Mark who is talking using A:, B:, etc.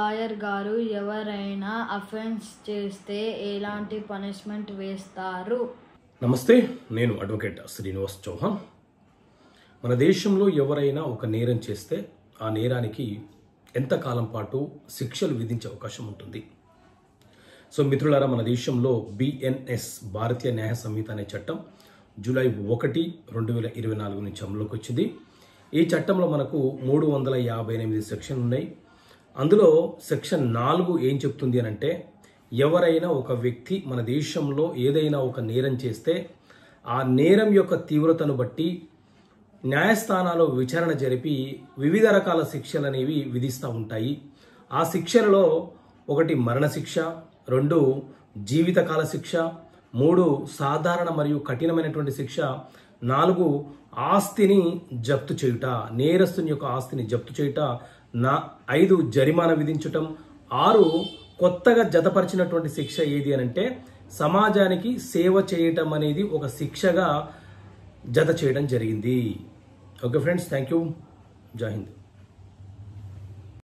A: Lawyer గారు, ఎవరైనా offence చేస్తే ఎలాంటి పనిష్మెంట్ వేస్తారు?
B: నమస్తే, నేను అడ్వకేట్ శ్రీనివాస్ చౌహాన్. మన దేశంలో ఎవరైనా ఒక నేరం చేస్తే ఆ నేరానికి ఎంతకాలం పాటు శిక్షలు విధించే అవకాశం ఉంటుంది. సో మిత్రులారా, మన దేశంలో BNS భారతీయ న్యాయ సంహిత అనే చట్టం జూలై 1, 2024 నుంచి అమలులోకి వచ్చింది. ఈ చట్టంలో మనకు 358 సెక్షన్లు ఉన్నాయి. అందులో సెక్షన్ 4 ఏం చెప్తుంది అని అంటే, ఎవరైనా ఒక వ్యక్తి మన దేశంలో ఏదైనా ఒక నేరం చేస్తే ఆ నేరం యొక్క తీవ్రతను బట్టి న్యాయస్థానాల్లో విచారణ జరిపి వివిధ రకాల శిక్షలు అనేవి విధిస్తూ ఉంటాయి. ఆ శిక్షలలో 1 మరణశిక్ష, 2 జీవితకాల శిక్ష, 3 సాధారణ మరియు కఠినమైనటువంటి శిక్ష, 4 ఆస్తిని జప్తు చేయుట, నేరస్తుని యొక్క ఆస్తిని జప్తు చేయుట, 5 జరిమానా విధించటం, 6 కొత్తగా జతపరిచినటువంటి శిక్ష ఏది అని అంటే సమాజానికి సేవ చేయటం అనేది ఒక శిక్షగా జత చేయడం జరిగింది. Okay friends, thank you. జై హింద్.